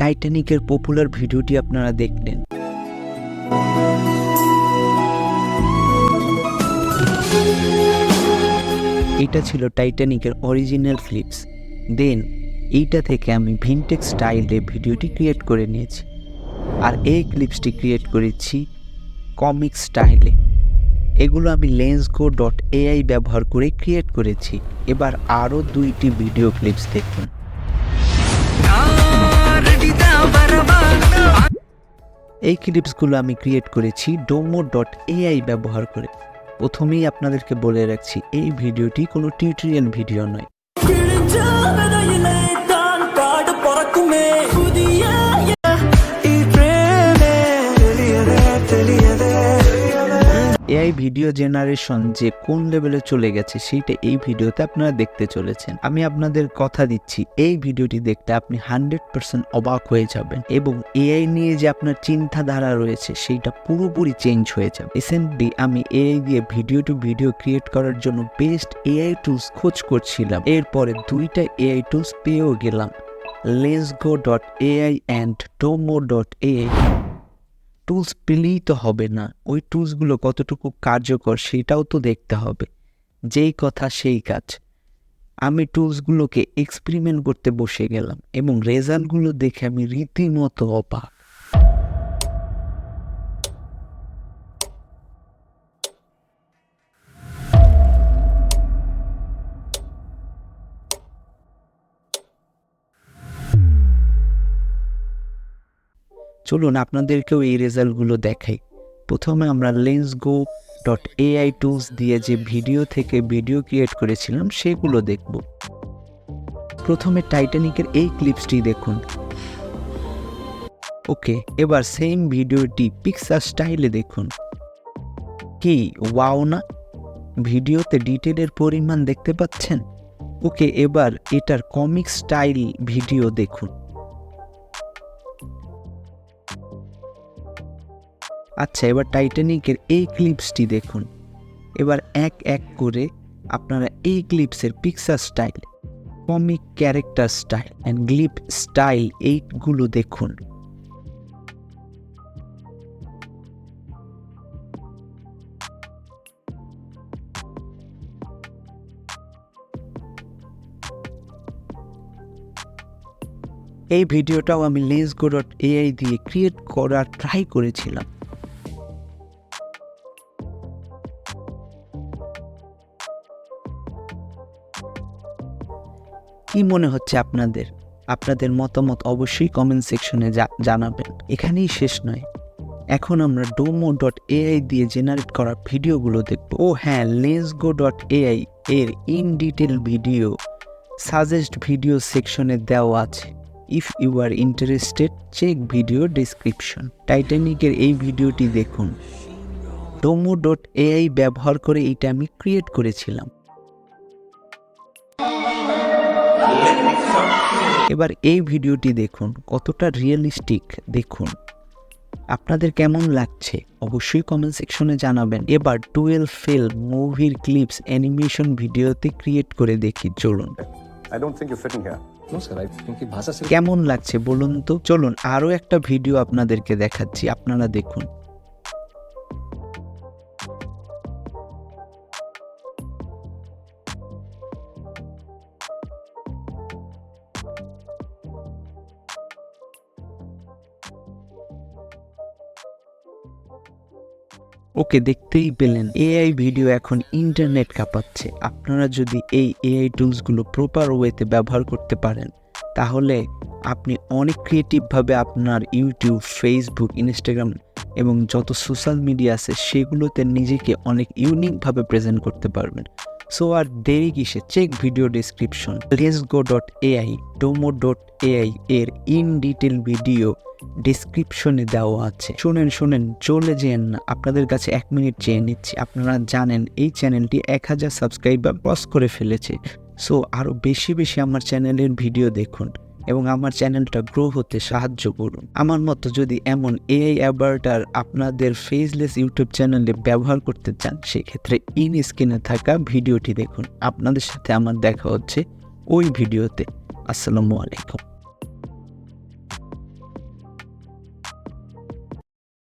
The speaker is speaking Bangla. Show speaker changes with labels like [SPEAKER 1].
[SPEAKER 1] টাইটানিকের পপুলার ভিডিওটি আপনারা দেখলেন। এটা ছিল টাইটানিকের অরিজিনাল ক্লিপস। দেন এইটা থেকে আমি ভিনটেজ স্টাইলে ভিডিওটি ক্রিয়েট করে নিয়েছি, আর এই ক্লিপসটি ক্রিয়েট করেছি কমিক স্টাইলে। এগুলো আমি Lensgo.AI ব্যবহার করে ক্রিয়েট করেছি। এবার আরও 2টি ভিডিও ক্লিপস দেখুন। এই ক্লিপসগুলো আমি ক্রিয়েট করেছি Domo.ai ব্যবহার করে। প্রথমেই আপনাদেরকে বলে রাখছি, এই ভিডিওটি কোনো টিউটোরিয়াল ভিডিও নয়। এআই ভিডিও জেনারেশন যে কোন লেভেলে চলে গেছে সেইটা এই ভিডিওতে আপনারা দেখতে চলেছেন। আমি আপনাদের কথা দিচ্ছি, এই ভিডিওটি দেখতে আপনি 100% অবাক হয়ে যাবেন এবং এআই নিয়ে যে আপনার চিন্তাধারা রয়েছে সেইটা পুরোপুরি চেঞ্জ হয়ে যাবে। রিসেন্টলি আমি এআই দিয়ে ভিডিও টু ভিডিও ক্রিয়েট করার জন্য বেস্ট এআই টুলস খোঁজ করছিলাম। এরপরে 2টা এআই টুলস পেয়েও গেলাম, Lensgo.AI and Domo.ai। টুলস পেলেই তো হবে না, ওই টুলসগুলো কতটুকু কার্যকর সেটাও তো দেখতে হবে। যেই কথা সেই কাজ। আমি টুলসগুলোকে এক্সপেরিমেন্ট করতে বসে গেলাম এবং রেজাল্টগুলো দেখে আমি রীতিমতো অবাক। চলুন আপনাদেরকেও এই রেজাল্টগুলো দেখাই। প্রথমে আমরা Lensgo.AI টুলস দিয়ে যে ভিডিও থেকে ভিডিও ক্রিয়েট করেছিলাম সেগুলো দেখব। প্রথমে টাইটানিকের এই ক্লিপসটি দেখুন। ওকে, এবার সেম ভিডিওটি পিকচার স্টাইলে দেখুন। কি ওয়াও না? ভিডিওতে ডিটেলের পরিমাণ দেখতে পাচ্ছেন? ওকে, এবার এটার কমিক স্টাইল ভিডিও দেখুন। আচ্ছা, এবার টাইটানিকের এই ক্লিপসটি দেখুন। এবার এক এক করে আপনারা এই ক্লিপসের picture style, comic character style and clip style এইগুলো দেখুন। এই ভিডিওটাও আমি Lensgo.ai দিয়ে ক্রিয়েট করার ট্রাই করেছিলাম। কি মনে হচ্ছে আপনাদের? আপনাদের মতামত অবশ্যই কমেন্ট সেকশনে জানাবেন। এখানেই শেষ নয়, এখন আমরা Domo.ai দিয়ে জেনারেট করা ভিডিওগুলো দেখব। ও হ্যাঁ, Lensgo.ai এর in detail video suggest video সেকশনে দেওয়া আছে। If you are interested, check video description. টাইটানিকের এই ভিডিওটি দেখুন। Domo.ai ব্যবহার করে এটা আমি ক্রিয়েট করেছিলাম। এবার এই ভিডিওটি দেখুন, কতটা রিয়েলিস্টিক দেখুন। আপনাদের কেমন লাগছে অবশ্যই কমেন্ট সেকশনে জানাবেন। এবার 12 ফিল্ম মুভির ক্লিপস অ্যানিমেশন ভিডিওতে ক্রিয়েট করে দেখি, চলুন। কেমন লাগছে বলুন তো? চলুন আরও একটা ভিডিও আপনাদেরকে দেখাচ্ছি, আপনারা দেখুন। ওকে, দেখতেই পেলেন এআই ভিডিও এখন ইন্টারনেট কাঁপাচ্ছে। আপনারা যদি এই এআই টুলসগুলো প্রপার ওয়েতে ব্যবহার করতে পারেন তাহলে আপনি অনেক ক্রিয়েটিভভাবে আপনার ইউটিউব, ফেসবুক, ইনস্টাগ্রাম এবং যত সোশ্যাল মিডিয়া আছে সেগুলোতে নিজেকে অনেক ইউনিকভাবে প্রেজেন্ট করতে পারবেন। সো আর দেরি কিসে? Check video description. Lensgo.ai, Domo.ai এর ইন ডিটেল ভিডিও ডেসক্রিপশনে দেওয়া আছে। শোনেন, চলে যেন না, আপনাদের কাছে 1 মিনিট চেয়ে নিচ্ছি। আপনারা জানেন এই চ্যানেলটি 1000 সাবস্ক্রাইবার ক্রস করে ফেলেছে। সো আরও বেশি আমার চ্যানেলের ভিডিও দেখুন এবং আমার চ্যানেলটা গ্রো হতে সাহায্য করুন। আমার মতো যদি এমন এআই অ্যাভাটার আপনাদের ফেসলেস ইউটিউব চ্যানেলে ব্যবহার করতে চান, সেক্ষেত্রে ইন স্ক্রিনে থাকা ভিডিওটি দেখুন। আপনাদের সাথে আমার দেখা হচ্ছে ওই ভিডিওতে। আসসালামু আলাইকুম।